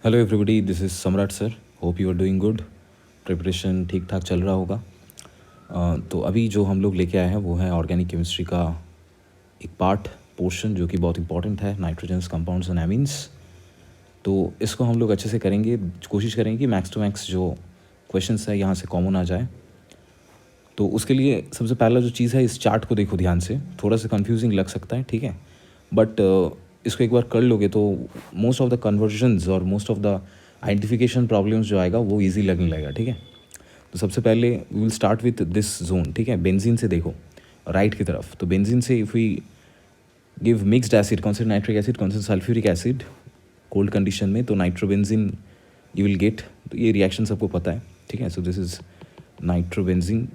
Hello everybody, this is Samrat sir. Hope you are doing good. Preparation ठीक ठाक चल रहा होगा। तो अभी जो हम लोग लेके आए हैं वो है ऑर्गेनिक केमिस्ट्री का एक पार्ट पोर्शन जो कि बहुत इंपॉर्टेंट है, नाइट्रोजन्स कंपाउंड्स एंड एमीन्स। तो इसको हम लोग अच्छे से करेंगे, कोशिश करेंगे कि मैक्स टू मैक्स जो क्वेश्चंस है यहाँ से कॉमन आ जाए। तो उसके लिए सबसे पहला जो चीज़ है, इस चार्ट को देखो ध्यान से। थोड़ा सा कंफ्यूजिंग लग सकता है, ठीक है, बट इसको एक बार कर लोगे तो मोस्ट ऑफ द कन्वर्जन्स और most of the identification problems जो आएगा वो ईजी लगने लगेगा, ठीक है। तो सबसे पहले we will start with this zone, ठीक है। बेंजीन से देखो राइट की तरफ। तो बेंजीन से if we give mixed acid, कौन से नाइट्रिक एसिड, कौन से सल्फ्यूरिक एसिड, कोल्ड कंडीशन में, तो नाइट्रोबेंजीन यू विल गेट। तो ये रिएक्शन सबको पता है, ठीक है। So this is nitrobenzene.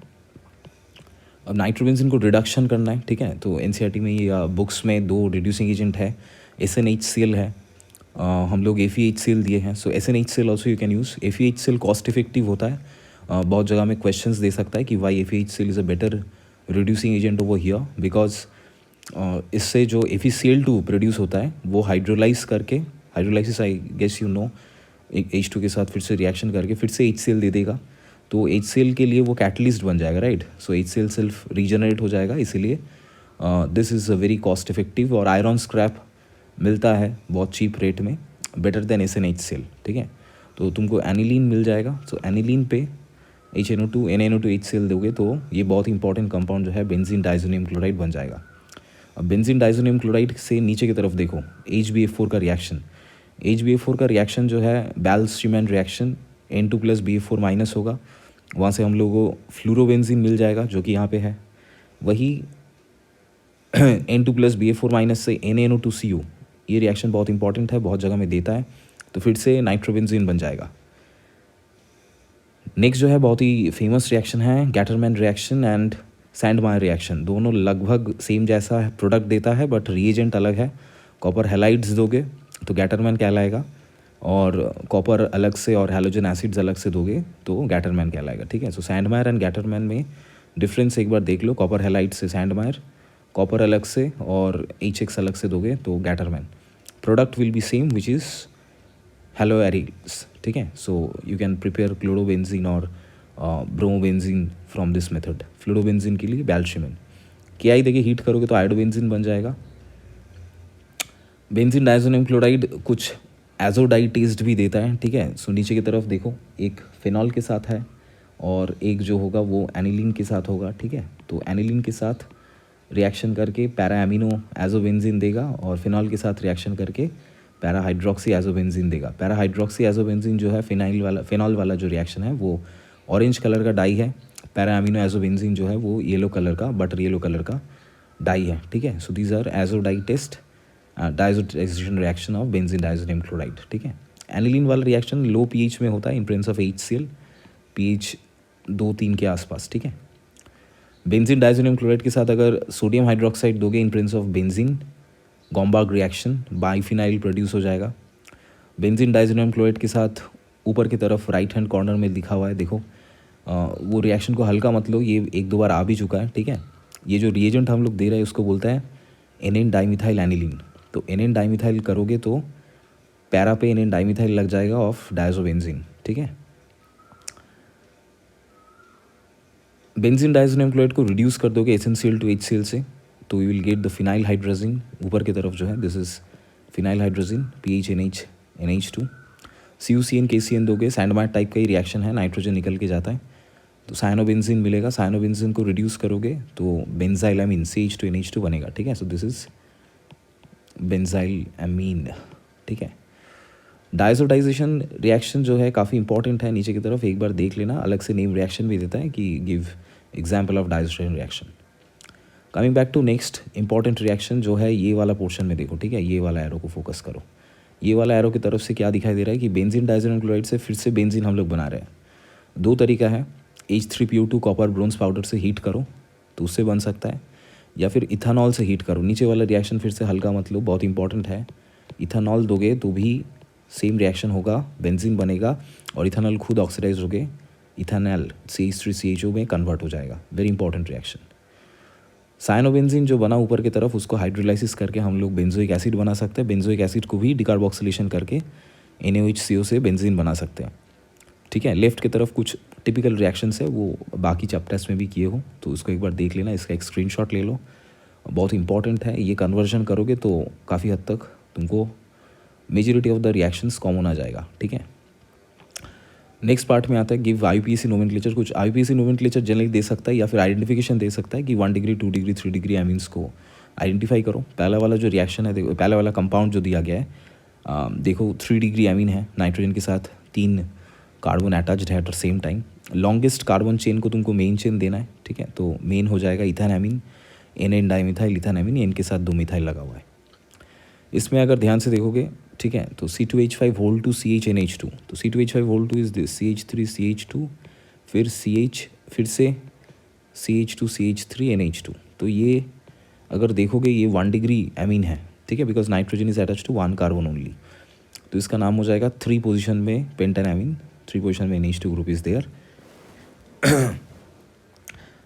अब नाइट्रोबेंजीन को रिडक्शन करना है, ठीक है। तो एनसीईआरटी में या बुक्स में दो रिड्यूसिंग एजेंट है, SnHCl है। हम लोग FeHCl दिए हैं। सो SnHCl also you can use. FeHCl cost effective होता है। बहुत जगह में क्वेश्चंस दे सकता है कि why FeHCl is a better reducing agent over here, because इससे जो FeCl2 प्रोड्यूस होता है वो हाइड्रोलाइज करके, hydrolysis I guess you know, एक H2 के साथ फिर से रिएक्शन करके फिर से HCl दे देगा। तो HCl के लिए वो कैटलिस्ट बन जाएगा, राइट। सो HCl सेल्फ रीजनरेट हो जाएगा, इसीलिए this is a very cost effective. और आयरन स्क्रैप मिलता है बहुत चीप रेट में, बेटर देन SnHCl, ठीक है। तो तुमको एनिलीन मिल जाएगा। सो एनिलीन पे HNO2 NaNO2 HCl दोगे तो ये बहुत इंपॉर्टेंट कंपाउंड जो है बेंजीन डाइजोनियम क्लोराइड बन जाएगा। अब बेंजीन डाइजोनियम क्लोराइड से नीचे की तरफ देखो, HbF4 का रिएक्शन। HbF4 का रिएक्शन जो है बैल-स्ट्रीमैन रिएक्शन, N2+BF4 माइनस होगा। वहाँ से हम लोगों को फ्लूरोबेंजीन मिल जाएगा जो कि यहाँ पे है। वही N2+BF4 माइनस से NaNO2Cu, ये रिएक्शन बहुत इंपॉर्टेंट है, बहुत जगह में देता है। तो फिर से नाइट्रोबेंजीन बन जाएगा। नेक्स्ट जो है बहुत ही फेमस रिएक्शन है गैटरमैन रिएक्शन एंड सैंडमायर रिएक्शन। दोनों लगभग सेम जैसा है, प्रोडक्ट देता है बट रिएजेंट अलग है। कॉपर हैलाइड्स दोगे तो गैटरमैन कहलाएगा, और कॉपर अलग से और हैलोजन एसिड्स अलग से दोगे तो गैटरमैन कहलाएगा, ठीक है। सो सैंडमायर एंड गैटरमैन में डिफरेंस एक बार देख लो। कॉपर हैलाइड से सैंडमायर, कॉपर अलग से और HX अलग से दोगे तो Gattermann. Product will be same which is halo aryls, ठीक है। So you can prepare chlorobenzene और bromobenzene from this method. Fluorobenzene के लिए बैल्शिमिन KI देखिए हीट करोगे तो आयोडोबेंजीन बन जाएगा। बेंजीन डाइजोनियम क्लोराइड कुछ एजोडाई टेस्ट भी देता है, ठीक है। सो नीचे की तरफ देखो, एक फिनॉल के साथ है और एक जो होगा वो एनिलीन के साथ होगा, ठीक है। तो एनिलीन के साथ रिएक्शन करके पैरा एमिनो एजोबेंजीन देगा और फिनॉल के साथ रिएक्शन करके पैरा हाइड्रोक्सी एजोबेंजीन देगा। पैरा हाइड्रोक्सी एजोबेंजीन जो है फिनॉल वाला जो रिएक्शन है वो ऑरेंज कलर का डाई है। पैरा एमिनो एजोबेंजीन जो है वो येलो कलर का, बटर येलो कलर का डाई है, ठीक है। So these are azo dye test, diazotization reaction of benzene diazonium chloride, ठीक है। एनिलीन वाला रिएक्शन लो pH में होता है इन प्रेजेंस ऑफ HCl, pH 2-3 के आसपास, ठीक है। बेंजीन डाइजोनियम क्लोराइड के साथ अगर सोडियम हाइड्रोक्साइड दोगे in presence of benzene, Gomberg reaction, biphenyl produce हो जाएगा। बेंजीन डाइजोनियम क्लोराइड के साथ ऊपर की तरफ राइट हैंड कॉर्नर में लिखा हुआ है, देखो। वो रिएक्शन को हल्का मत लो, ये एक दो बार आ भी चुका है, ठीक है। ये जो रिएजेंट हम लोग दे रहे हैं उसको बोलते हैं एनेन डाइमिथाइल एनिलीन। तो एनेन डाइमिथाइल करोगे तो पैरा पे एनेन डाइमिथाइल लग जाएगा ऑफ डायजोबेंजीन, ठीक है। बेंजीन डाइजोनियम क्लोराइड को रिड्यूस कर दोगे SnCl to HCl से तो you will get the phenyl hydrazine. ऊपर की तरफ जो है this is phenyl hydrazine, pH NH2। CuCN KCN दोगे, सैंडमाइट टाइप का ही रिएक्शन है, नाइट्रोजन निकल के जाता है तो साइनोबेंजीन मिलेगा। साइनोबेंजीन को रिड्यूस करोगे तो बेंजाइल अमीन CH2NH2 बनेगा, ठीक है। सो दिस इज बेंजाइल अमीन, ठीक है। डाइजोटाइजेशन रिएक्शन जो है काफ़ी इंपॉर्टेंट है, नीचे की तरफ एक बार देख लेना, अलग से नेम रिएक्शन भी देता है कि give example of diazotisation reaction. Coming back to next important reaction जो है ये वाला पोर्शन में देखो, ठीक है। ये वाला एरो को फोकस करो। ये वाला एरो की तरफ से क्या दिखाई दे रहा है कि बेंजीन डाइजोनियम क्लोराइड से फिर से बेंजीन हम लोग बना रहे हैं। दो तरीका है, H3PO2 कॉपर ब्रोंज पाउडर से हीट करो तो उससे बन सकता है, या फिर इथानॉल से हीट करो। नीचे वाला रिएक्शन फिर से हल्का मत लो, बहुत इंपॉर्टेंट है। इथानॉल दोगे तो भी सेम रिएक्शन होगा, बेंजीन बनेगा और इथानॉल खुद ऑक्सीडाइज होके इथानॉल CH3CHO में कन्वर्ट हो जाएगा। Very important reaction. साइनोबेंजीन जो बना ऊपर की तरफ उसको हाइड्रोलाइसिस करके हम लोग बेंजोइक एसिड बना सकते हैं। बेंजोइक एसिड को भी डिकार्बोक्सिलेशन करके NaOH से बेंजीन बना सकते हैं, ठीक है। लेफ्ट की तरफ कुछ टिपिकल रिएक्शंस है, वो बाकी चैप्टर्स में भी किए हो तो उसको एक बार देख लेना, इसका एक स्क्रीनशॉट ले लो, बहुत इंपॉर्टेंट है। ये कन्वर्जन करोगे तो काफ़ी हद तक तुमको majority of the reactions common आ जाएगा, ठीक है। नेक्स्ट पार्ट में आता है गिव IUPAC नोमेनक्लेचर। कुछ IUPAC नोमेनक्लेचर जनरली दे सकता है या फिर आइडेंटिफिकेशन दे सकता है कि 1 डिग्री 2 डिग्री 3 डिग्री एमीन्स को आइडेंटिफाई करो। पहला वाला जो रिएक्शन है देखो, पहला वाला कंपाउंड जो दिया गया है देखो 3 डिग्री एमीन है, नाइट्रोजन के साथ 3 कार्बन अटैच्ड है eight the same time. Longest carbon chain को तुमको मेन चेन देना है, ठीक है। तो मेन हो जाएगा ethane amine, NN dimethyl ethane amine, N के साथ 2 मिथाइल लगा हुआ है। इसमें अगर ध्यान से देखोगे, ठीक है, तो C2H5 होल टू CHNH2, तो C2H5 whole two is this CH3 CH2 फिर CH फिर से CH2 CH3 NH2। तो ये अगर देखोगे ये 1 डिग्री एमीन है, ठीक है, because nitrogen is attached to 1 carbon only. तो इसका नाम हो जाएगा 3 पोजिशन में पेंटेन एमीन, 3 पोजिशन में NH2 group is there.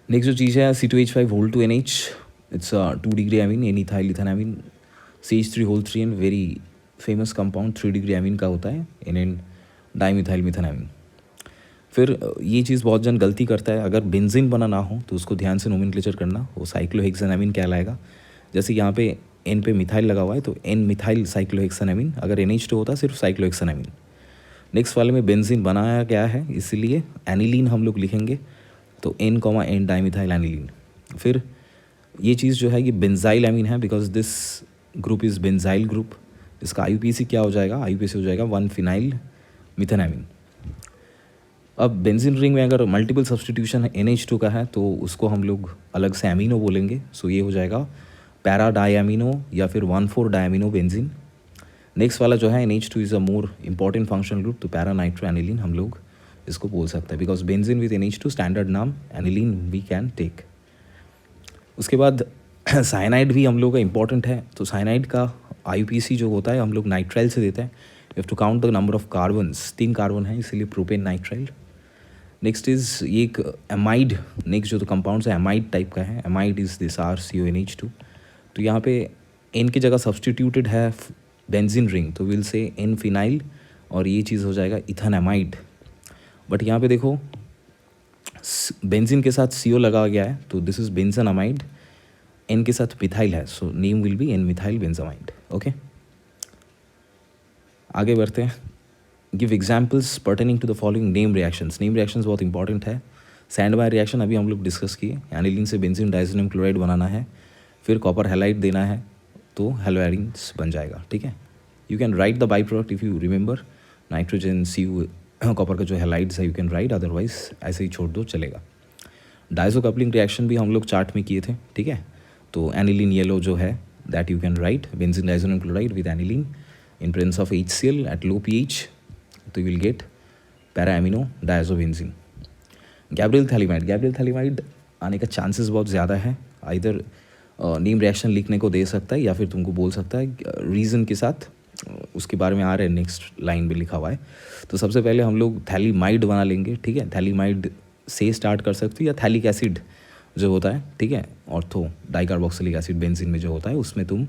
Next जो चीज़ है C2H5 whole to NH, it's 2 degree amine, N ethyl ethane amine, CH3 whole 3N, very famous compound 3 degree amine का होता है, NN डाइमिथाइल मिथान एमीन। फिर ये चीज़ बहुत जन गलती करता है, अगर बेंजीन बना ना हो तो उसको ध्यान से नोमेनक्लेचर करना, वो साइक्लोहेक्सानामीन कहलाएगा। जैसे यहाँ पे N पे मिथाइल लगा हुआ है तो N मिथाइल साइक्लोहेक्सानामीन, अगर NH2 होता सिर्फ साइक्लोहेक्सानामीन। नेक्स्ट वाले में बेंजीन बनाया गया है इसलिए एनिलीन हम लोग लिखेंगे, तो N, डाइमिथाइल एनिलीन। फिर ये चीज़ जो है ये बेंजाइल एमीन है, because this group is benzyl group. इसका IUPAC क्या हो जाएगा, IUPAC हो जाएगा 1 फिनाइल मिथेनामीन। अब बेंजीन रिंग में अगर मल्टीपल सब्सटीट्यूशन NH2 का है तो उसको हम लोग अलग से एमिनो बोलेंगे, सो ये हो जाएगा पैरा डायमिनो या फिर 1,4 डायमिनो बेंजीन। नेक्स्ट वाला जो है NH2 is a more important functional group, तो पैरा नाइट्रो एनिलीन हम लोग इसको बोल सकते हैं, because benzene with NH2 standard नाम एनिलीन वी कैन टेक। उसके बाद साइनाइड भी हम लोग का इंपॉर्टेंट है, तो साइनाइड का IUPAC जो होता है हम लोग नाइट्राइल से देते हैं। You have to count the number of carbons, 3 carbon है इसलिए प्रोपेन नाइट्राइल। नेक्स्ट इज़ ये एक एमाइड, नेक्स्ट जो तो कंपाउंड्स है एमाइड टाइप का है, एमाइड इज़ दिस RCONH2। तो यहाँ पे N की जगह सब्सटीट्यूटेड है बेंजीन रिंग, तो विल से N फिनाइल और ये चीज़ हो जाएगा इथानामाइड। बट यहाँ पे देखो बेंजीन के साथ CO लगा गया है, तो दिस इज़ बेंजानामाइड, N के साथ मिथाइल है, so name will be N methyl benzamide. Okay, आगे बढ़ते हैं। Give examples pertaining to the following name reactions. Name reactions बहुत इंपॉर्टेंट है। सैंड बाय रिएक्शन अभी हम लोग डिस्कस किए, एनिलीन से बेंजीन डाइसोनियम क्लोराइड बनाना है, फिर कॉपर हैलाइड देना है तो हेलोएरिन्स बन जाएगा, ठीक है। You can right the by product if you remember, nitrogen CO copper का जो हैलाइड्स है यू कैन राइट, अदरवाइज ऐसे ही छोड़ दो चलेगा। डाइसो कपलिंग रिएक्शन भी हम लोग चार्ट में किए थे, ठीक है। तो एनिलीन येलो जो है that you can write benzene diazonium chloride with aniline in presence of HCl at low pH, तो you will get para amino diazobenzene। Gabriel phthalimide आने का चांसेस बहुत ज़्यादा है, इधर नेम रिएक्शन लिखने को दे सकता है या फिर तुमको बोल सकता है रीज़न के साथ, उसके बारे में आ रहा है नेक्स्ट लाइन में लिखा हुआ है। तो सबसे पहले हम लोग थैलीमाइड बना लेंगे, ठीक है। थैलीमाइड से स्टार्ट कर सकते हो या थैलिक एसिड जो होता है, ठीक है, ऑर्थो डाइकार्बोक्सिलिक एसिड बेंजीन में जो होता है उसमें तुम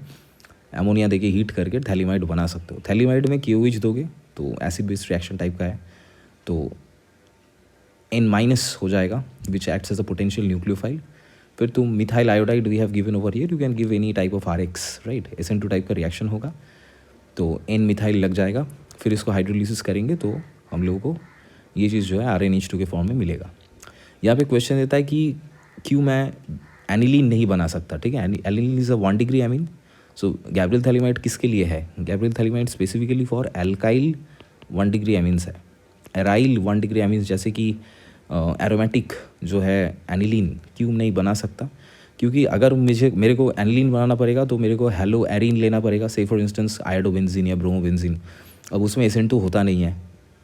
एमोनिया देके हीट करके थैलीमाइड बना सकते हो। थैलीमाइड में KOH दोगे तो एसिड बेस्ड रिएक्शन टाइप का है, तो N- हो जाएगा which acts as a potential nucleophile. फिर तुम methyl iodide we have given over here, you can give any type of RX, right, SN2 type का रिएक्शन होगा तो N मिथाइल लग जाएगा। फिर इसको हाइड्रोलिसिस करेंगे तो हम लोगों को ये चीज़ जो है RNH2 के फॉर्म में मिलेगा। यहाँ पे क्वेश्चन देता है कि क्यों मैं एनिलीन नहीं बना सकता, ठीक है। Aniline is a 1 degree amine, so Gabriel phthalimide किसके लिए है, Gabriel phthalimide specifically for alkyl 1 degree amines है। एराइल 1 डिग्री एमीन्स जैसे कि एरोमेटिक जो है एनिलीन क्यों नहीं बना सकता, क्योंकि अगर मेरे को एनिलीन बनाना पड़ेगा तो मेरे को हेलो एरीन लेना पड़ेगा, से फॉर इंस्टेंस आयोडोबेंजीन या ब्रोमोबेंजीन। अब उसमें SN2 होता नहीं है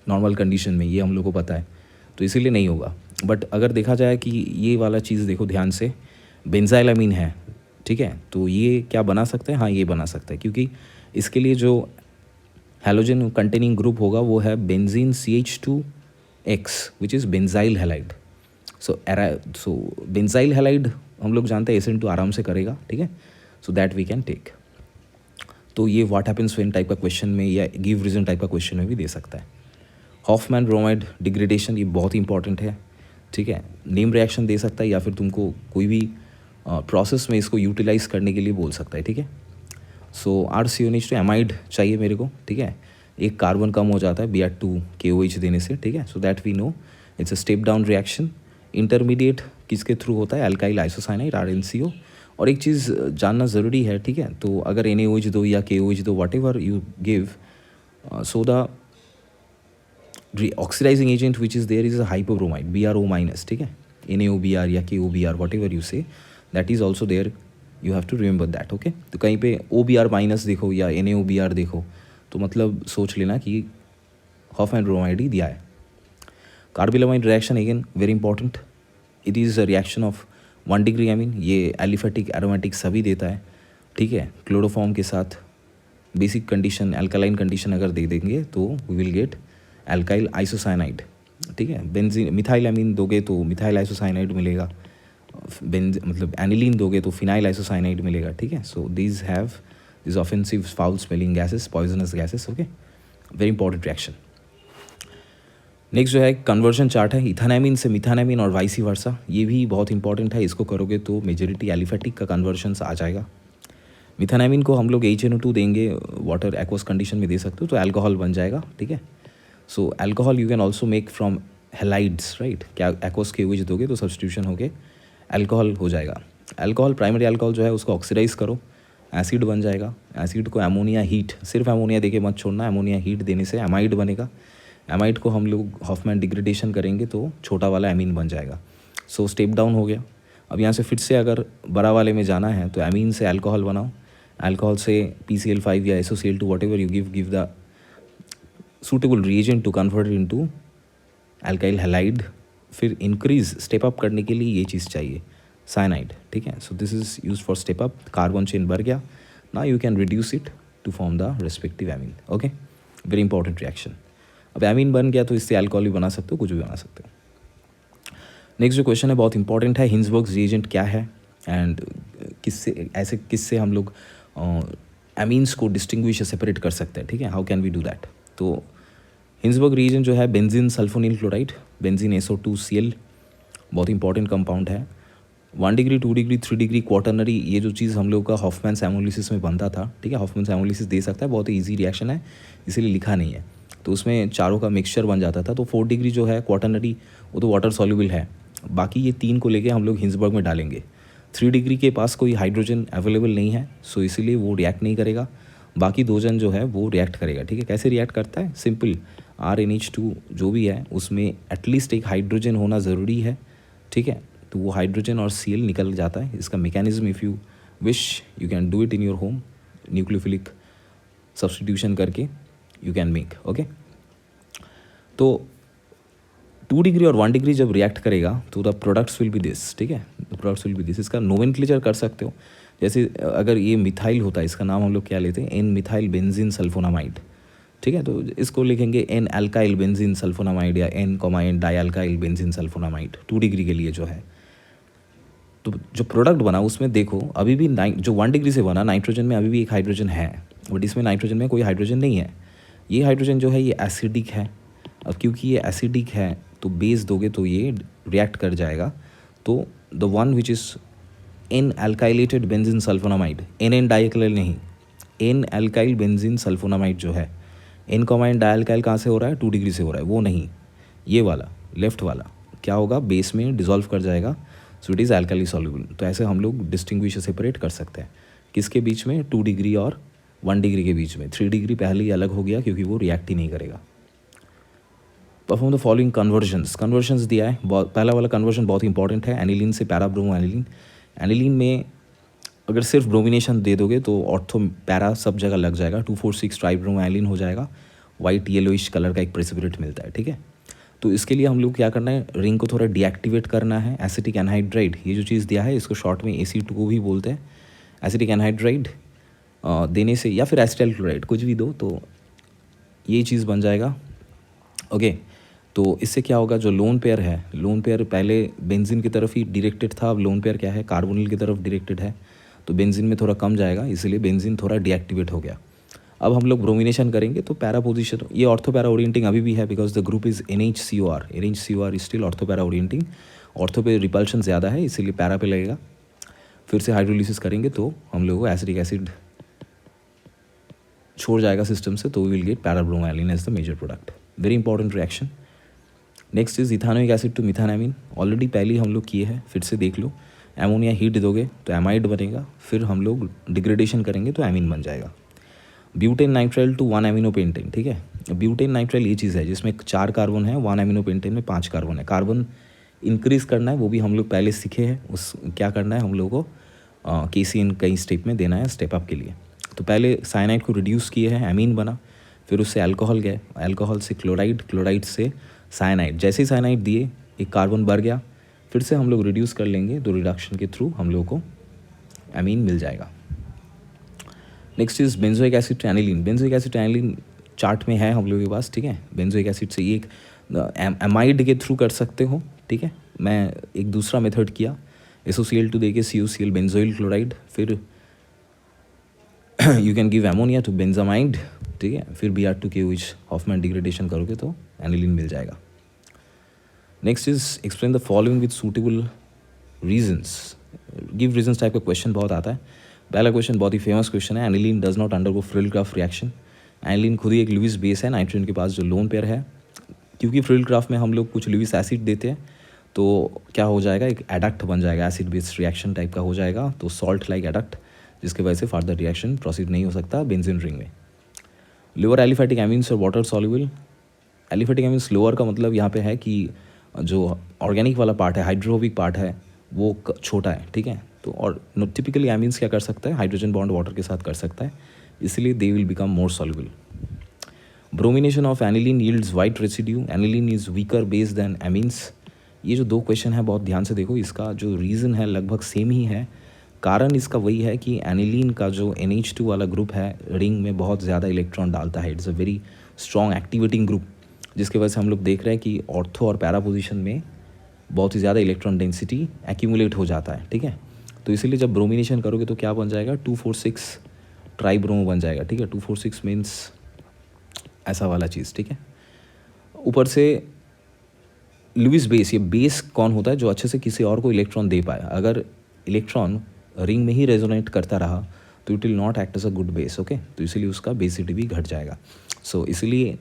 नॉर्मल कंडीशन में, ये हम लोग को पता है, तो इसीलिए नहीं होगा। बट अगर देखा जाए कि ये वाला चीज़ देखो ध्यान से, बेंजाइलामीन है, ठीक है, तो ये क्या बना सकता है, हाँ ये बना सकता है, क्योंकि इसके लिए जो हैलोजन कंटेनिंग ग्रुप होगा वो है benzene CH2X which is benzyl halide. So benzyl halide हम लोग जानते हैं SN2 आराम से करेगा, ठीक है, so that we can take. तो ये व्हाट हैपन्स व्हेन टाइप का क्वेश्चन में या गिव रीजन टाइप का क्वेश्चन में भी दे सकता है। हॉफमैन ब्रोमाइड डिग्रेडेशन, ये बहुत इंपॉर्टेंट है, ठीक है। नेम रिएक्शन दे सकता है या फिर तुमको कोई भी प्रोसेस में इसको यूटिलाइज करने के लिए बोल सकता है, ठीक है। सो RCONH2 एमाइड चाहिए मेरे को, ठीक है। एक कार्बन कम हो जाता है Br2KOH देने से, ठीक है। So that we know it's a step down reaction. Intermediate किसके थ्रू होता है, अल्काइल आइसोसाइनाइड RnCO। और एक चीज़ जानना ज़रूरी है, ठीक है। तो अगर NaOH दो या KOH दो, whatever you give, so the oxidizing agent which is there is a hypobromide BrO-, ठीक है। NaOBr या KOBr whatever you say, that is also there, you have to remember that, okay. तो कहीं पे OBr- देखो या NaOBr देखो तो मतलब सोच लेना कि हॉफमैन ब्रोमाइड ही दिया है। Carbylamine reaction again very important, it is a reaction of 1 degree amine, ये एलिफेटिक एरोमेटिक सभी देता है, ठीक है। क्लोरोफॉर्म के साथ बेसिक कंडीशन अल्कालाइन कंडीशन अगर दे देंगे तो we will get alkyl isocyanide, ठीक है। बेंजीन मिथाइल एमीन दोगे तो मिथाइल आइसोसाइनाइड मिलेगा, मतलब एनिलीन दोगे तो फिनाइल आइसोसाइनाइड मिलेगा, ठीक है। So these have this offensive foul smelling gases, poisonous gases, okay. Very important reaction. Next जो है कन्वर्जन चार्ट है, इथानामीन से मिथानामीन और वाइसी वर्सा, ये भी बहुत इंपॉर्टेंट है। इसको करोगे तो मेजोरिटी एलिफेटिक का कन्वर्जन आ जाएगा। मिथानामीन को हम लोग HNO2 देंगे, वाटर एक्वस कंडीशन में दे सकते हो तो अल्कोहल बन जाएगा, ठीक है। So alcohol you can also make from halides, right. क्या एक्वस KOH दोगे तो सब्सटीट्यूशन होके अल्कोहल हो जाएगा। अल्कोहल प्राइमरी अल्कोहल जो है उसको ऑक्सीडाइज करो, एसिड बन जाएगा। एसिड को अमोनिया हीट, सिर्फ अमोनिया देके मत छोड़ना, अमोनिया हीट देने से एमाइड बनेगा। एमाइड को हम लोग हॉफमैन डिग्रेडेशन करेंगे तो छोटा वाला एमीन बन जाएगा। सो स्टेप डाउन हो गया। अब यहाँ से फिर से अगर बड़ा वाले में जाना है तो एमीन से अल्कोहल बनाओ, अल्कोहल से PCl5 या SOCl2 whatever you give the suitable reagent to convert it into alkyl halide। फिर इंक्रीज स्टेप अप करने के लिए ये चीज़ चाहिए, साइनाइड, ठीक है। So this is use for step up, carbon chain बढ़ गया, ना you can reduce it to form the respective amine, okay. Very important reaction. अब एमीन बन गया तो इससे अल्कोहल भी बना सकते हो, कुछ भी बना सकते हो। नेक्स्ट जो क्वेश्चन है बहुत इंपॉर्टेंट है, हिंसबर्ग्स रिएजेंट क्या है एंड किससे हम लोग एमीन्स को डिस्टिंग्विश सेपरेट कर सकते हैं, ठीक है। How can we do that. तो हिंसबर्ग रिएजेंट जो है benzene sulphonyl chloride, benzene SO2Cl, बहुत इंपॉर्टेंट कंपाउंड है। 1 डिग्री 2 डिग्री 3 डिग्री क्वाटरनरी, ये जो चीज़ हम लोग का हॉफमैन एमोलिसिस में बनता था, ठीक है। हॉफमैन एमोलिसिस दे सकता है, बहुत ही ईजी रिएक्शन है, इसीलिए लिखा नहीं है। तो उसमें चारों का मिक्सचर बन जाता था। तो 4 डिग्री जो है क्वाटरनरी वो तो वाटर सॉल्युबल है, बाकी ये 3 को लेके हम लोग हिंसबर्ग में डालेंगे। 3 डिग्री के पास कोई हाइड्रोजन अवेलेबल नहीं है, सो इसीलिए वो रिएक्ट नहीं करेगा। बाकी 2 जन जो है वो रिएक्ट करेगा, ठीक है। कैसे रिएक्ट करता है, सिंपल, RnH2 जो भी है उसमें एटलीस्ट एक हाइड्रोजन होना ज़रूरी है, ठीक है। तो वो हाइड्रोजन और Cl निकल जाता है। इसका mechanism if you wish you can do it in your home, nucleophilic substitution करके यू कैन मेक, ओके। तो 2 डिग्री और 1 डिग्री जब रिएक्ट करेगा तो the products will be this, ठीक है। The products will be this. इसका नोमेनक्लेचर कर सकते हो, जैसे अगर ये मिथाइल होता है, इसका नाम हम लोग क्या लेते हैं, N मिथाइल बेंजीन सल्फोनामाइड, ठीक है। तो इसको लिखेंगे N अल्काइल बेंजीन सल्फोनामाइड या N, di alkyl benzene sulphonamide 2 degree के लिए जो है। तो जो प्रोडक्ट बना उसमें देखो अभी भी जो 1 डिग्री से बना नाइट्रोजन में अभी भी एक हाइड्रोजन है, बट इसमें नाइट्रोजन में कोई हाइड्रोजन नहीं है। ये हाइड्रोजन जो है ये एसिडिक है। अब क्योंकि ये एसिडिक है तो बेस दोगे तो ये रिएक्ट कर जाएगा। तो the one which is N alkylated benzene sulphonamide, N dialkyl नहीं, N अल्काइल बेंजीन सल्फोनामाइड जो है, N, डाइअल्काइल कहाँ से हो रहा है, 2 डिग्री से हो रहा है, वो नहीं, ये वाला लेफ्ट वाला क्या होगा, बेस में डिसॉल्व कर जाएगा। So it is alkali soluble. तो ऐसे हम लोग डिस्टिंग्विश सेपरेट कर सकते हैं किसके बीच में, 2 डिग्री और 1 डिग्री के बीच में। 3 डिग्री पहले ही अलग हो गया क्योंकि वो रिएक्ट ही नहीं करेगा। परफॉर्म द फॉलोइंग कन्वर्जन्स दिया है। पहला वाला कन्वर्जन बहुत इंपॉर्टेंट है, एनिलीन से पैराब्रोमो एनिलीन। एनिलीन में अगर सिर्फ ब्रोमिनेशन दे दोगे तो ऑर्थो पैरा सब जगह लग जाएगा, 2,4,6 ट्राइब्रोमो एनिलीन हो जाएगा। वाइट येलोइश कलर का एक प्रेसिपिटेट मिलता है, ठीक है। तो इसके लिए हम लोग क्या करना है, रिंग को थोड़ा डीएक्टिवेट करना है। एसिटिक एनहाइड्राइड ये जो चीज़ दिया है इसको शॉर्ट में AC2 भी बोलते हैं। एसिटिक एनहाइड्राइड देने से या फिर एसिटाइल क्लोराइड कुछ भी दो तो ये चीज़ बन जाएगा, ओके। तो इससे क्या होगा, जो लोन पेयर है, लोन पेयर पहले बेंजीन की तरफ ही डायरेक्टेड था, अब लोन पेयर क्या है, कार्बोनिल की तरफ डायरेक्टेड है। तो बेंजीन में थोड़ा कम जाएगा, इसलिए बेंजीन थोड़ा डीएक्टिवेट हो गया। अब हम लोग ब्रोमिनेशन करेंगे तो पैरा पोजिशन, ये ऑर्थो पैरा ओरिएंटिंग अभी भी है because the group is NHCOR, NHCOR is still ortho para orienting. Ortho पे रिपल्शन ज़्यादा है इसीलिए पैरा पे लगेगा। फिर से हाइड्रोलिसिस करेंगे तो हम लोगों को एसिडिक एसिड छोड़ जाएगा सिस्टम से, तो we will get parabromoaniline as the major product. Very important reaction. Next is ethanoic acid to methanamine, already पहले ही हम लोग किए हैं, फिर से देख लो। एमोनिया हीट दोगे तो एमाइड बनेगा, फिर हम लोग डिग्रेडेशन करेंगे तो एमीन बन जाएगा। Butane nitrile to 1 amino pentane, ठीक है। ब्यूटेन नाइट्राइल ये चीज़ है जिसमें 4 कार्बन है, 1 एमिनो पेंटेन में 5 कार्बन है। कार्बन इंक्रीज़ करना है वो भी हम लोग पहले सीखे हैं, उस क्या करना है हम लोगों को KCN कई स्टेप में देना है स्टेप अप के लिए। तो पहले साइनाइड को रिड्यूस किए हैं, एमीन बना, फिर उससे अल्कोहल गए, अल्कोहल से क्लोराइड, क्लोराइड से साइनाइड, जैसे ही साइनाइड दिए एक कार्बन बढ़ गया, फिर से हम लोग रिड्यूस कर लेंगे तो रिडक्शन के थ्रू हम लोग को एमीन मिल जाएगा। Next is benzoic acid to aniline. Benzoic acid to aniline chart में है हम लोगों के पास, ठीक है। बेंजोइक एसिड से एक एमाइड के थ्रू कर सकते हो, ठीक है। मैं एक दूसरा मेथड किया, SOCl2 दे के COCl बेंजोइल क्लोराइड, फिर you can give ammonia to benzamide, ठीक है। फिर Br2KOH हॉफमैन डिग्रेडेशन करोगे तो एनिलीन मिल जाएगा। Next is explain the following with suitable reasons. Give reasons type का क्वेश्चन बहुत आता है। पहला क्वेश्चन बहुत ही फेमस क्वेश्चन है, aniline does not undergo frill-craft reaction. Aniline खुद ही एक लुईस बेस है, नाइट्रोजन के पास जो लोन पेयर है, क्योंकि फ्रिल-क्राफ्ट में हम लोग कुछ लुईस एसिड देते हैं तो क्या हो जाएगा, एक एडक्ट बन जाएगा, एसिड बेस्ड रिएक्शन टाइप का हो जाएगा, तो सॉल्ट लाइक एडक्ट, जिसकी वजह से फर्दर रिएक्शन प्रोसीड नहीं हो सकता बेंजीन रिंग में। लोअर एलिफेटिक एमीन्स और water soluble. Aliphatic amines lower का मतलब यहाँ पे है कि जो ऑर्गेनिक वाला पार्ट है, हाइड्रोफोबिक पार्ट है, वो छोटा है, ठीक है। तो और टिपिकली एमीन्स क्या कर सकता है, हाइड्रोजन बॉन्ड वाटर के साथ कर सकता है, इसलिए they will become more soluble. Bromination of aniline yields white residue, aniline is weaker base than amines. ये जो 2 क्वेश्चन है बहुत ध्यान से देखो, इसका जो रीज़न है लगभग सेम ही है। कारण इसका वही है कि एनिलीन का जो NH2 वाला ग्रुप है रिंग में बहुत ज़्यादा इलेक्ट्रॉन डालता है, it's a very strong activating group, जिसकी वजह से हम लोग देख रहे हैं कि ऑर्थो और पैरा पोजिशन में बहुत ही ज़्यादा इलेक्ट्रॉन डेंसिटी एक्यूमुलेट हो जाता है, ठीक है। तो इसीलिए जब ब्रोमिनेशन करोगे तो क्या बन जाएगा, 246 ट्राइब्रोमो बन जाएगा, ठीक है। 246 मीन्स ऐसा वाला चीज़, ठीक है। ऊपर से लुईस बेस, ये बेस कौन होता है जो अच्छे से किसी और को इलेक्ट्रॉन दे पाए। अगर इलेक्ट्रॉन रिंग में ही रेजोनेट करता रहा तो it will not act as a good base, okay. तो इसीलिए उसका बेसिटी भी घट जाएगा। सो इसीलिए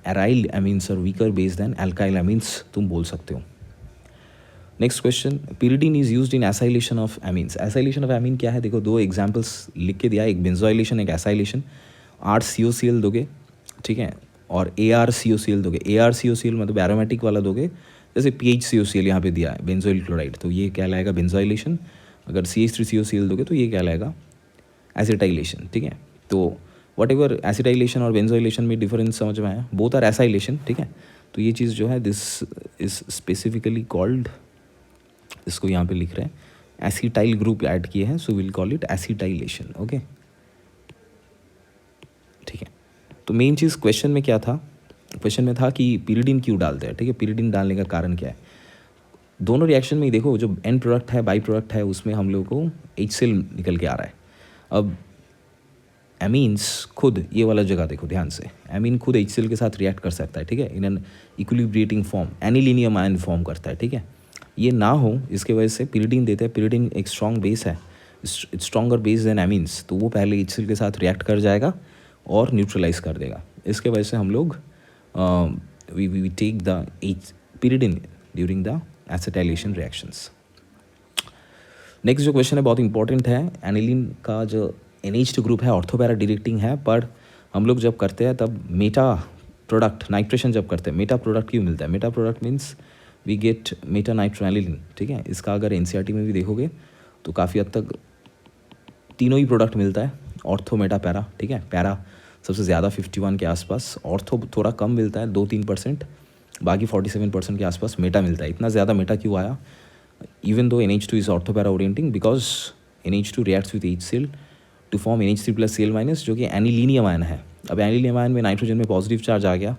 एराइल एमीन्स और weaker base than alkyl amines तुम बोल सकते हो। Next question, pyridine is used in acylation of amines. Acylation of amine क्या है, देखो 2 एग्जाम्पल्स लिख के दिया, एक बेंजोइलेशन एक एसाइलेशन। RCOCl दोगे, ठीक है, और ArCOCl दोगे। ArCOCl मतलब एरोमेटिक वाला दोगे, जैसे PHCOCl यहाँ पे दिया है बेंजोइल क्लोराइड, तो ये क्या लाएगा बेंजोइलेशन। अगर CH3COCl दोगे तो ये क्या लाएगा एसिटाइलेशन, ठीक है। तो वट एवर एसिटाइलेशन और बेंजोइलेशन में डिफरेंस समझ में आया, बोथ आर एसाइलेशन, ठीक है। तो ये चीज़ जो है दिस इज स्पेसिफिकली कॉल्ड, इसको यहाँ पे लिख रहे हैं एसिटाइल ग्रुप ऐड किए हैं, so will call it acetylation, okay, ठीक है। तो मेन चीज़ क्वेश्चन में क्या था, क्वेश्चन में था कि pyridine क्यों डालते हैं, ठीक है। pyridine डालने का कारण क्या है, दोनों रिएक्शन में ही देखो जो एंड प्रोडक्ट है, बाई प्रोडक्ट है, उसमें हम लोग को HCl निकल के आ रहा है। अब एमीन्स खुद, ये वाला जगह देखो ध्यान से, एमीन खुद HCl के साथ रिएक्ट कर सकता है, ठीक है, in an equilibrating form, anilinium ion form करता है, ठीक है। ये ना हो इसके वजह से pyridine देते हैं। pyridine एक स्ट्रॉन्ग बेस है, स्ट्रॉन्गर बेस देन एमीन्स, तो वो पहले HCl के साथ रिएक्ट कर जाएगा और न्यूट्रलाइज कर देगा। इसके वजह से हम लोग we take the pyridine during the acetylation reactions. Next जो क्वेश्चन है बहुत इंपॉर्टेंट है, एनिलीन का जो NH2 ग्रुप है ऑर्थो पैरा डायरेक्टिंग है, पर हम लोग जब करते हैं तब मेटा प्रोडक्ट नाइट्रेशन जब करते हैं, मेटा प्रोडक्ट क्यों मिलता है, meta product means we get meta nitroaniline, ठीक है। इसका अगर NCERT में भी देखोगे तो काफ़ी हद तक तीनों ही प्रोडक्ट मिलता है, ऑर्थो मेटा पैरा, ठीक है। पैरा सबसे ज़्यादा 51 के आसपास, ऑर्थो थोड़ा कम मिलता है 2-3%, बाकी 47% के आसपास मेटा मिलता है। इतना ज़्यादा मेटा क्यों आया, even though NH2 is ortho para orienting, because NH2 reacts with HCl to form NH3+Cl- जो कि एनिलीनियम आयन है। अब एनिलीनियम आयन में नाइट्रोजन में पॉजिटिव चार्ज आ गया,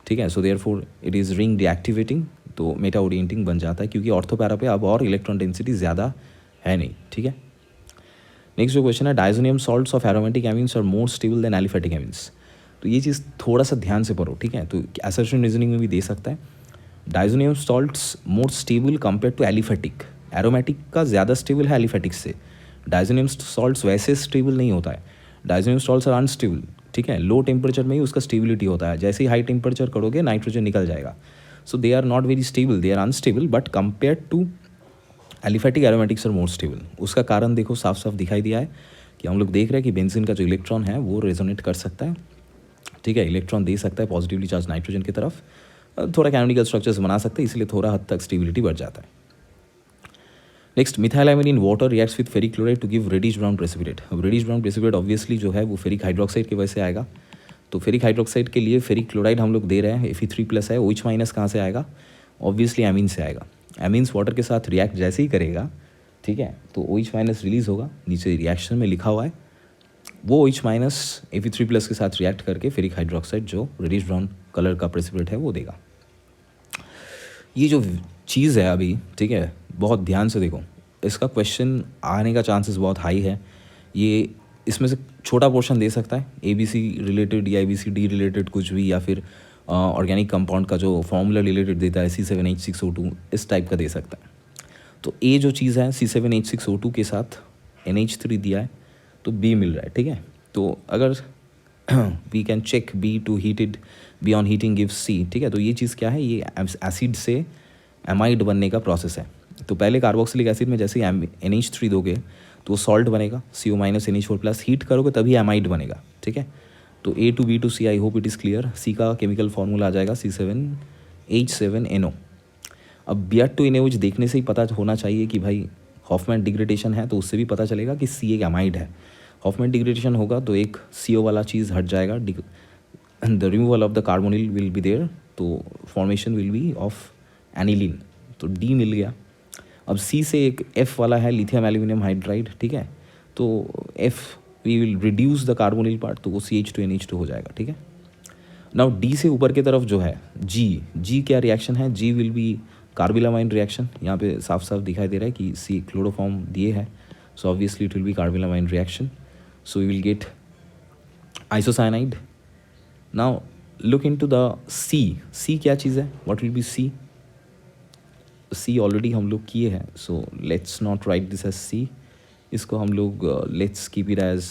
ठीक है, so therefore it is ring deactivating, तो मेटा ओरिएंटिंग बन जाता है, क्योंकि ऑर्थो पैरा पे अब और इलेक्ट्रॉन डेंसिटी ज़्यादा है नहीं, ठीक है। नेक्स्ट जो क्वेश्चन है, diazonium salts of aromatic amines are more stable than aliphatic amines. तो ये चीज़ थोड़ा सा ध्यान से पढ़ो, ठीक है। तो असर्शन रीजनिंग में भी दे सकता है, diazonium salts more stable compare to aliphatic. Aromatic का ज़्यादा स्टेबल है एलिफेटिक से। डायजोनियम सॉल्ट्स वैसे स्टेबल नहीं होता है, डायजोनियम सॉल्ट्स आर अनस्टेबल, ठीक है। लो टेम्परेचर में ही उसका स्टेबिलिटी होता है, जैसे ही हाई टेम्परेचर करोगे नाइट्रोजन निकल जाएगा। So they are not very stable, they are unstable, but compare to aliphatic aromatics are more stable. उसका कारण देखो साफ साफ दिखाई दिया है कि हम लोग देख रहे हैं कि बेंजीन का जो इलेक्ट्रॉन है वो रेजोनेट कर सकता है, ठीक है, इलेक्ट्रॉन दे सकता है पॉजिटिवली चार्ज नाइट्रोजन की तरफ, थोड़ा कैनोनिकल स्ट्रक्चर्स बना सकते हैं, इसलिए थोड़ा हद तक स्टेबिलिटी बढ़ जाता है। Next, methylamine in water reacts with ferric chloride to give reddish brown precipitate. अब रेडिश ब्राउन प्रेसिपिटेट ऑब्वियसली जो है वो फेरिक हाइड्रोक्साइड की वजह से आएगा। तो फेरिक हाइड्रोक्साइड के लिए फेरिक क्लोराइड हम लोग दे रहे हैं, Fe3+ है, OH- कहाँ से आएगा, ऑब्वियसली एमीन से आएगा। एमीन्स वाटर के साथ रिएक्ट जैसे ही करेगा, ठीक है, तो OH- रिलीज़ होगा, नीचे रिएक्शन में लिखा हुआ है, वो OH- Fe3+ के साथ रिएक्ट करके फेरिक हाइड्रोक्साइड जो रेडिश ब्राउन कलर का प्रेसिपिटेट है वो देगा। ये जो चीज़ है अभी, ठीक है, बहुत ध्यान से देखो, इसका क्वेश्चन आने का चांसेस बहुत हाई है। ये इसमें से छोटा पोर्शन दे सकता है, ABC रिलेटेड या ABCD रिलेटेड कुछ भी, या फिर ऑर्गेनिक कंपाउंड का जो फॉर्मूला रिलेटेड देता है C7H6O2, इस टाइप का दे सकता है। तो ए जो चीज़ है C7H6O2 के साथ NH3 दिया है, तो B मिल रहा है, ठीक है। तो अगर we can check B to heated, B on heating gives C, ठीक है। तो ये चीज़ क्या है, ये एसिड से एमाइड बनने का प्रोसेस है। तो पहले कार्बोक्सिलिक एसिड में जैसे NH3 दोगे तो सॉल्ट बनेगा, CO- NH4+, हीट करोगे तभी एमाइड बनेगा, ठीक है। तो A to B to C, I hope it is clear. C का केमिकल फार्मूला आ जाएगा C7H7NO। अब Br to NaOH देखने से ही पता होना चाहिए कि भाई हॉफमैन डिग्रेडेशन है, तो उससे भी पता चलेगा कि C एक एमाइड है। हॉफमैन डिग्रेडेशन होगा तो एक CO वाला चीज़ हट जाएगा, the removal of the carbonyl will be there, तो formation will be of aniline, तो D मिल गया। अब C से एक F वाला है, लिथियम एल्यूमिनियम हाइड्राइड, ठीक है, तो F we will reduce the carbonyl part, तो वो CH2NH2 हो जाएगा, ठीक है। नाउ D से ऊपर की तरफ जो है G क्या रिएक्शन है, G will be carbylamine reaction. यहाँ पे साफ साफ दिखाई दे रहा है कि C क्लोरोफॉर्म दिए है, so obviously it will be carbylamine reaction, so we will get isocyanide. Now look into the C क्या चीज़ है, what will be C already हम लोग किए हैं, so let's not write this as C, इसको हम लोग let's keep it as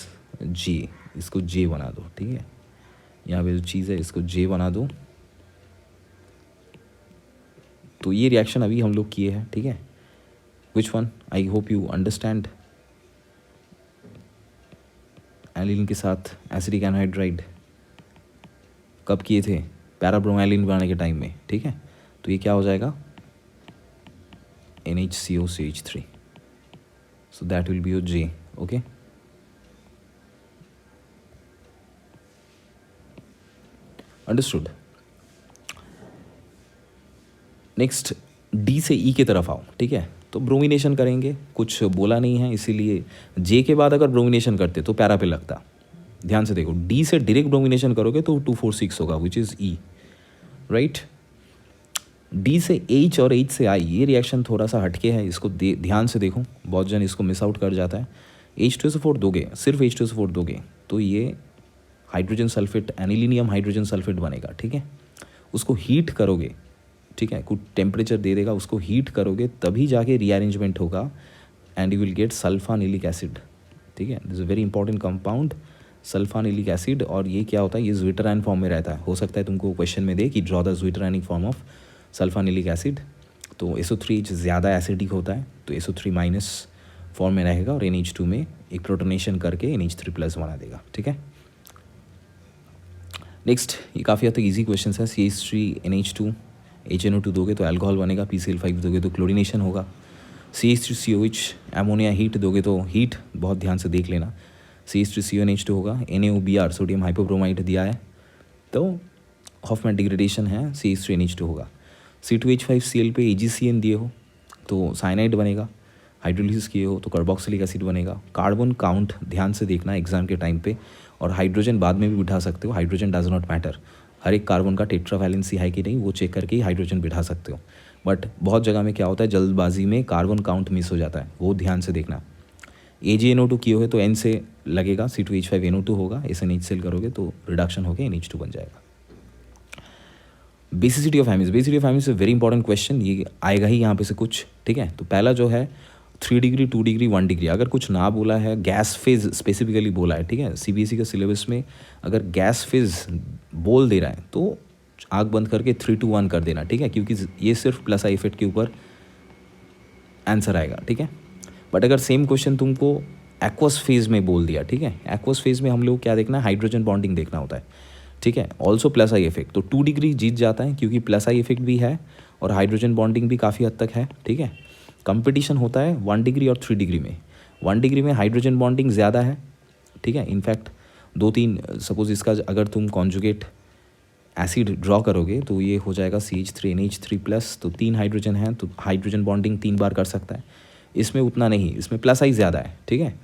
J, इसको J बना दो, ठीक है। यहाँ पे जो चीज़ है इसको J बना दो। तो ये रिएक्शन अभी हम लोग किए हैं, ठीक है। Which one, I hope you understand. एलिन के साथ एसिडिक एनहाइड्राइड कब किए थे, पैराब्रोमाइलिन बनाने के टाइम में, ठीक है। तो ये क्या हो जाएगा, NHCOCH3, so that will be your J, okay। Understood। Next D से E की तरफ आओ, ठीक है। तो ब्रोमिनेशन करेंगे, कुछ बोला नहीं है इसीलिए J के बाद अगर ब्रोमिनेशन करते तो पैरा पे लगता। ध्यान से देखो, D से डायरेक्ट ब्रोमिनेशन करोगे तो 246 होगा, which is E, right. D से H और H से I, ये रिएक्शन थोड़ा सा हटके है, इसको ध्यान से देखो, बहुत जन इसको मिस आउट कर जाता है। H2SO4 दोगे, सिर्फ H2SO4 दोगे तो ये hydrogen sulphate, anilinium hydrogen sulphate बनेगा, ठीक है। उसको हीट करोगे, ठीक है, कुछ टेम्परेचर दे देगा, उसको हीट करोगे तभी जाके रीअरेंजमेंट होगा and you will gate sulphanilic acid, ठीक है। This is very important compound, sulphanilic acid. और ये क्या होता है, ये ज्विटराइन फॉर्म में रहता है। हो सकता है तुमको क्वेश्चन में दे कि draw the zwitterionic form of sulphanilic acid, तो SO3 ज़्यादा एसिडिक होता है, तो SO3- फॉर्म में रहेगा और NH2 में एक प्रोटोनेशन करके NH3+ बना देगा, ठीक है। नेक्स्ट, ये काफ़ी हद तक ईजी क्वेश्चन है। CH3NH2 HNO2 दोगे तो अल्कोहल बनेगा, PCl5 दोगे तो क्लोरीनेशन होगा, CH3COH एमोनिया हीट दोगे तो हीट, बहुत ध्यान से देख लेना, CH3CONH2 होगा, NaOBr सोडियम हाइपोब्रोमाइड दिया है तो हॉफमैन डिग्रेडेशन है, CH3NH2 होगा। C2H5Cl पे AgCN दिए हो तो साइनाइड बनेगा, हाइड्रोलिसिस किए हो तो कार्बोक्सिलिक एसिड बनेगा। कार्बन काउंट ध्यान से देखना एग्जाम के टाइम पे, और हाइड्रोजन बाद में भी बिठा सकते हो, हाइड्रोजन डज नॉट मैटर, हर एक कार्बन का टेट्रा वैलेंसी है कि नहीं वो चेक करके ही हाइड्रोजन बिठा सकते हो। बट बहुत जगह में क्या होता है, जल्दबाजी में कार्बन काउंट मिस हो जाता है, वो ध्यान से देखना। AgNO2 किए हुए तो N से लगेगा, C2H5NO2 होगा, SNH करोगे तो रिडक्शन होकर NH2 बन जाएगा। Basicity of एमिन्स, basicity of एमिन्स very important question, ये आएगा ही यहाँ पे से कुछ, ठीक है। तो पहला जो है 3 डिग्री, 2 डिग्री, 1 डिग्री, अगर कुछ ना बोला है, गैस फेज स्पेसिफिकली बोला है, ठीक है। CBSE का सिलेबस में अगर गैस फेज बोल दे रहा है तो आँख बंद करके 3 to 1 कर देना, ठीक है, क्योंकि ये सिर्फ प्लस आई इफेक्ट के ऊपर आंसर आएगा, ठीक है। बट अगर सेम क्वेश्चन तुमको एक्वस फेज में बोल दिया, ठीक है, एक्वस फेज में हम लोग क्या देखना है, हाइड्रोजन बॉन्डिंग देखना होता है, ठीक है, ऑल्सो प्लस आई इफेक्ट, तो 2 डिग्री जीत जाता है क्योंकि प्लस आई इफेक्ट भी है और हाइड्रोजन बॉन्डिंग भी काफ़ी हद तक है, ठीक है। कंपटीशन होता है 1 डिग्री और 3 डिग्री में। 1 डिग्री में हाइड्रोजन बॉन्डिंग ज़्यादा है, ठीक है, इनफैक्ट 2-3, सपोज इसका अगर तुम कॉन्जुगेट एसिड ड्रॉ करोगे तो ये हो जाएगा CH3NH3+, तो 3 हाइड्रोजन हैं तो हाइड्रोजन बॉन्डिंग 3 बार कर सकता है। इसमें उतना नहीं, इसमें प्लस आई ज़्यादा है, ठीक है।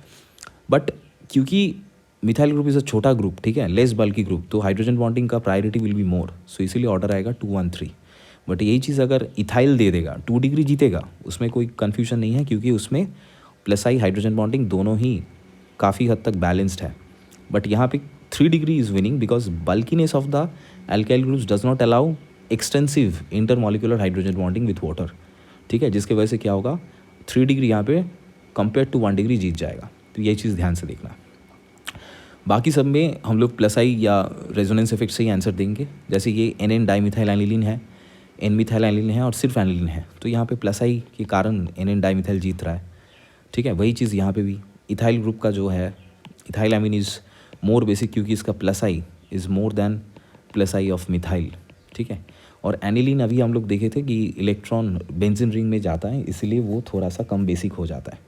बट क्योंकि मिथाइल ग्रुप इज़ अ छोटा ग्रुप, ठीक है, लेस बल्की ग्रुप, तो हाइड्रोजन बॉन्डिंग का प्रायोरिटी विल बी मोर, सो इसीलिए ऑर्डर आएगा 2, 1, 3। बट यही चीज़ अगर इथाइल दे देगा 2 डिग्री जीतेगा, उसमें कोई कन्फ्यूजन नहीं है क्योंकि उसमें प्लस आई हाइड्रोजन बॉन्डिंग दोनों ही काफ़ी हद तक बैलेंस्ड है। बट यहाँ पे 3 degree is winning because bulkiness of the alkyl groups does not allow extensive intermolecular hydrogen bonding with water, ठीक है, जिसके वजह से क्या होगा 3 डिग्री यहाँ पे कंपेयर टू 1 डिग्री जीत जाएगा। तो ये चीज़ ध्यान से देखना। बाकी सब में हम लोग प्लस आई या रेजोनेंस इफेक्ट से ही आंसर देंगे। जैसे ये NN डाइमिथाइल एनिलीन है, N मिथाइल एनिलीन है और सिर्फ एनिलीन है, तो यहाँ पे प्लस आई के कारण NN डाइमिथाइल जीत रहा है, ठीक है। वही चीज़ यहाँ पे भी इथाइल ग्रुप का जो है ethyl amine is more basic क्योंकि इसका plus I is more than plus I of methyl, ठीक है। और एनिलीन अभी हम लोग देखे थे कि इलेक्ट्रॉन बेंजीन रिंग में जाता है, इसलिए वो थोड़ा सा कम बेसिक हो जाता है।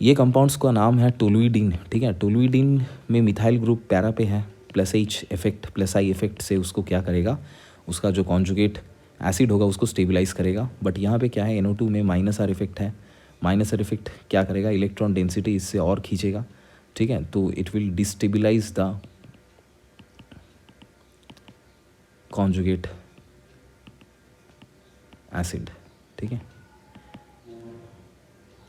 ये कंपाउंड्स का नाम है टोलुइडीन, ठीक है। टोलुइडीन में मिथाइल ग्रुप पैरा पे है, plus H effect plus I effect से उसको क्या करेगा, उसका जो कॉन्जुगेट एसिड होगा उसको स्टेबलाइज करेगा। बट यहाँ पे क्या है NO2 में -R इफेक्ट है, -R इफेक्ट क्या करेगा, इलेक्ट्रॉन डेंसिटी इससे और खींचेगा, ठीक है। तो it will destabilise the conjugate acid, ठीक है।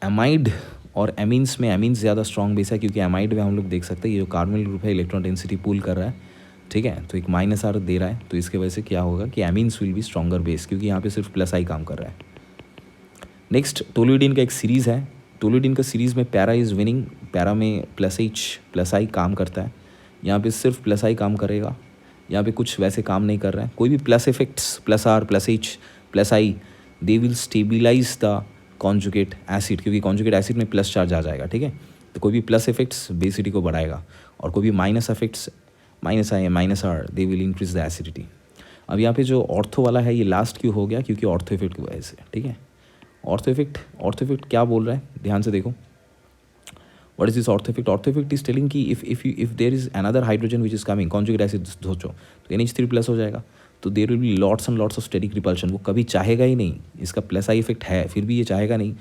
एमाइड और एमीन्स में एमीन्स ज़्यादा स्ट्रॉन्ग बेस है क्योंकि एमाइड में हम लोग देख सकते हैं ये जो कार्बोनिल ग्रुप है इलेक्ट्रॉन डेंसिटी पुल कर रहा है, ठीक है, तो एक -R दे रहा है, तो इसके वजह से क्या होगा कि amines will be stronger base क्योंकि यहाँ पे सिर्फ प्लस आई काम कर रहा है। नेक्स्ट टोलुइडीन का एक सीरीज़ है, टोलुइडीन का सीरीज़ में पैरा इज़ विनिंग, पैरा में प्लस H प्लस आई काम करता है, यहाँ पे सिर्फ प्लस आई काम करेगा, यहाँ पे कुछ वैसे काम नहीं कर रहा है। कोई भी plus effects plus R plus H plus I they will stabilise the conjugate acid क्योंकि कॉन्जुगेट एसिड में प्लस चार्ज आ जाएगा, ठीक है। तो कोई भी प्लस इफेक्ट्स बेसिडिटी को बढ़ाएगा और कोई भी minus effects -R they will increase the acidity. अब यहाँ पे जो ऑर्थो वाला है ये लास्ट क्यों हो गया, क्योंकि ऑर्थो इफेक्ट की वजह से, ठीक है। ऑर्थो इफेक्ट क्या बोल रहा है, ध्यान से देखो। What is this ortho effect? Ortho effect is telling कि if there is another hydrogen which is coming, conjugate acid सोचो तो NH3+ हो जाएगा, तो there will be lots and lots of steric repulsion, वो कभी चाहेगा ही नहीं, इसका प्लस आई इफेक्ट है फिर भी ये चाहेगा नहीं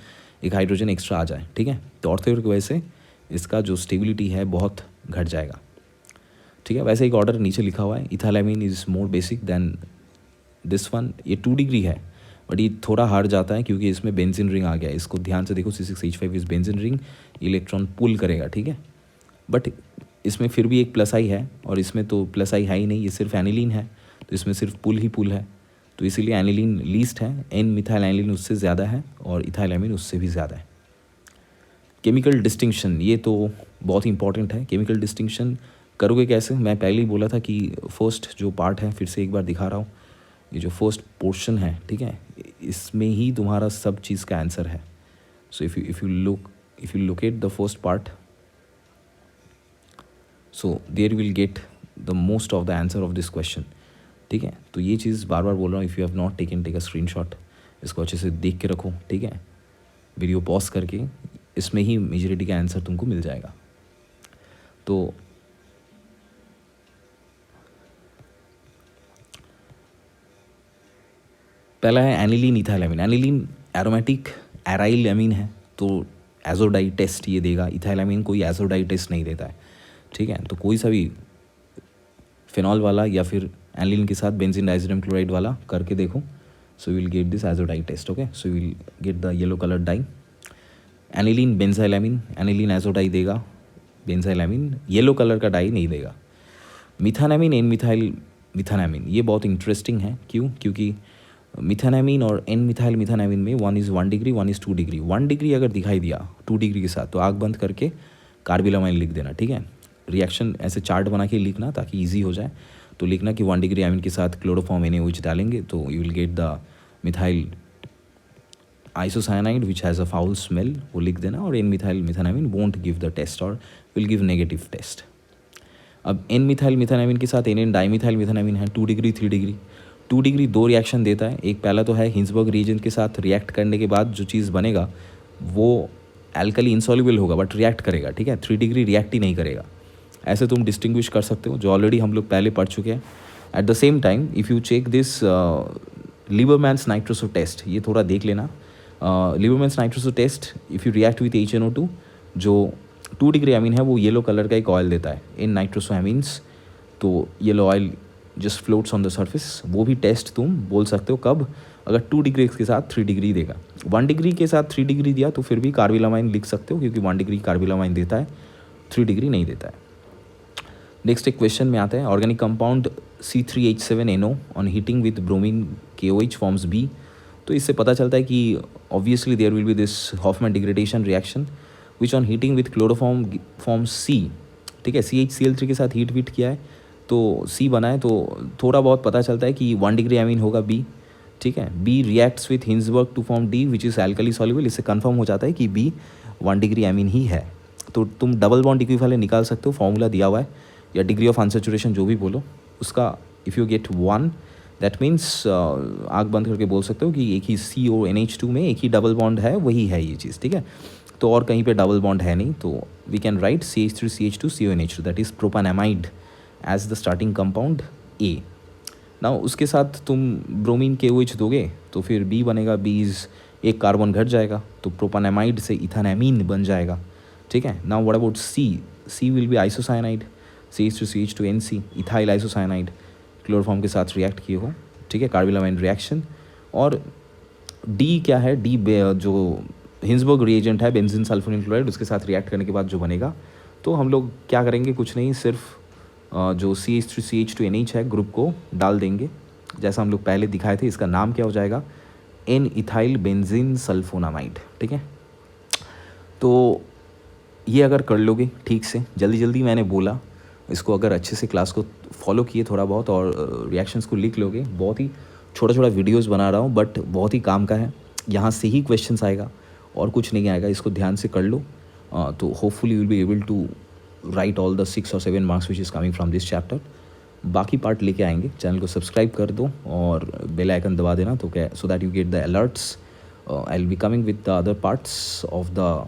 एक हाइड्रोजन एक्स्ट्रा आ जाए, ठीक है। तो ऑर्थो इफेक्ट की वजह से इसका जो स्टेबिलिटी है बहुत घट जाएगा, ठीक है। वैसे एक ऑर्डर नीचे लिखा हुआ है, ethylamine is more basic than this one, ये 2 डिग्री है बट ये थोड़ा हार जाता है क्योंकि इसमें बेंजीन रिंग आ गया, इसको ध्यान से देखो, C6H5 इस बेंजीन रिंग इलेक्ट्रॉन पुल करेगा, ठीक है। बट इसमें फिर भी एक प्लस आई है और इसमें तो प्लस आई है ही नहीं, ये सिर्फ एनिलीन है, तो इसमें सिर्फ पुल ही पुल है, तो इसीलिए एनिलीन लीस्ट है, N मिथाइल एनिलीन उससे ज़्यादा है और इथाइलामीन उससे भी ज़्यादा है। केमिकल डिस्टिंक्शन, ये तो बहुत इंपॉर्टेंट है। केमिकल डिस्टिंक्शन करोगे कैसे, मैं पहले ही बोला था कि फर्स्ट जो पार्ट है फिर से एक बार दिखा रहा हूँ, ये जो फर्स्ट पोर्शन है, ठीक है, इसमें ही तुम्हारा सब चीज़ का आंसर है। So if you locate the first part, so there will get the most of the answer of this question, ठीक है। तो ये चीज़ बार बार बोल रहा हूँ, if you have not take a screenshot, इसको अच्छे से देख के रखो, ठीक है, वीडियो पॉज करके, इसमें ही मेजॉरिटी का आंसर तुमको मिल जाएगा। तो पहला है aniline ethylamine. Aniline aromatic aryl amine है, तो एजोडाई टेस्ट ये देगा, इथाइलामीन कोई एजोडाई टेस्ट नहीं देता है, ठीक है। तो कोई सा भी फिनॉल वाला या फिर एनिलीन के साथ बेंजीन डाइसोडियम क्लोराइड वाला करके देखो, so will get this azo dye test, okay, so will get the yellow colour dye. Aniline benzylamine, aniline azo dye देगा, बेंजाइलामीन येलो कलर का डाई नहीं देगा। मिथानामीन एन मिथाइल मिथानामीन, ये बहुत इंटरेस्टिंग है। क्यों? क्योंकि मिथानामीन और एन मिथाइल मिथानामीन में 1 is 1 degree 1 is 2 degree, 1 degree अगर दिखाई दिया 2 डिग्री के साथ तो आग बंद करके कार्बिलामाइन लिख देना, ठीक है। रिएक्शन ऐसे चार्ट बना के लिखना ताकि ईजी हो जाए। तो लिखना कि 1 डिग्री एमीन के साथ क्लोरोफॉर्म NaOH डालेंगे तो you will get the methyl isocyanide which has a foul smell, वो लिख देना। और N methyl methanamine won't give the test और विल गिव नेगेटिव टेस्ट। अब एन मिथाइल मिथानामीन के साथ एन डाइमिथाइल मिथानामीन है 2 डिग्री 3 डिग्री। 2 डिग्री 2 रिएक्शन देता है। एक पहला तो है हिंसबर्ग रिएजेंट के साथ रिएक्ट करने के बाद जो चीज़ बनेगा वो एल्कली इंसॉल्युबल होगा बट रिएक्ट करेगा, ठीक है। 3 डिग्री रिएक्ट ही नहीं करेगा। ऐसे तुम डिस्टिंग्विश कर सकते हो, जो ऑलरेडी हम लोग पहले पढ़ चुके हैं। At the same time if you check this Liebermann's nitroso test, ये थोड़ा देख लेना। Liebermann's nitroso test if you react with HNO2, जो 2 डिग्री एमीन है वो येलो कलर का एक ऑयल देता है इन नाइट्रोसो एमीन्स, तो yellow oil just floats on the surface. वो भी टेस्ट तुम बोल सकते हो कब, अगर 2 डिग्री के साथ 3 डिग्री देगा। 1 डिग्री के साथ 3 डिग्री दिया तो फिर भी कार्बिलामाइन लिख सकते हो, क्योंकि 1 डिग्री कार्बिलामाइन देता है, 3 डिग्री नहीं देता है। नेक्स्ट एक क्वेश्चन में आता है, organic compound C3H7NO on heating with bromine KOH forms B। तो इससे पता चलता है कि obviously there will be this Hofmann degradation reaction which on heating with chloroform forms C, ठीक है। CH-Cl3 के साथ हीट किया है तो C बना है, तो थोड़ा बहुत पता चलता है कि 1 डिग्री एमीन होगा B, ठीक है। B reacts with Hinsberg to form D which is alkali soluble. इससे कन्फर्म हो जाता है कि B 1 डिग्री एमीन ही है। तो तुम डबल बॉन्ड इक्विवेलेंट निकाल सकते हो, फॉर्मूला दिया हुआ है, या डिग्री ऑफ अनसेचुरेशन जो भी बोलो उसका। If you get 1 that means आग बंद करके बोल सकते हो कि एक ही CONH2 में एक ही डबल बॉन्ड है, वही है ये चीज़, ठीक है। तो और कहीं पे डबल बॉन्ड है नहीं, तो we can write CH3CH2 CONH2 that is propanamide as the starting compound A। ना उसके साथ तुम ब्रोमीन KOH दोगे तो फिर B बनेगा, B इज़ एक कार्बन घट जाएगा तो प्रोपानामाइड से इथानामीन बन जाएगा, ठीक है। Now what about C will be isocyanide, CH2CH2NC ethyl isocyanide, chloroform के साथ रिएक्ट किए हो, ठीक है, कार्बिलामाइन रिएक्शन। और D क्या है, D जो हिंसबर्ग रिएजेंट है बेंजीन सल्फोनिल क्लोराइड, उसके साथ रिएक्ट करने के बाद जो बनेगा, तो हम लोग क्या करेंगे, कुछ नहीं, सिर्फ जो CH3CH2NH है ग्रुप को डाल देंगे, जैसा हम लोग पहले दिखाए थे। इसका नाम क्या हो जाएगा, एन इथाइल बेंजीन सल्फोनामाइड, ठीक है। तो ये अगर कर लोगे ठीक से, जल्दी जल्दी मैंने बोला, इसको अगर अच्छे से क्लास को फॉलो किए थोड़ा बहुत और रिएक्शंस को लिख लोगे, बहुत ही छोटा छोटा वीडियोस बना रहा हूँ बट बहुत ही काम का है, यहाँ से ही क्वेश्चंस आएगा और कुछ नहीं आएगा। इसको ध्यान से कर लो तो hopefully you will be able to write all the 6 or 7 marks which is coming from this chapter. बाकी पार्ट लेके आएंगे। चैनल को सब्सक्राइब कर दो और बेल आइकन दबा देना, तो क्या, so that you get the alerts. I will be coming with the other parts of the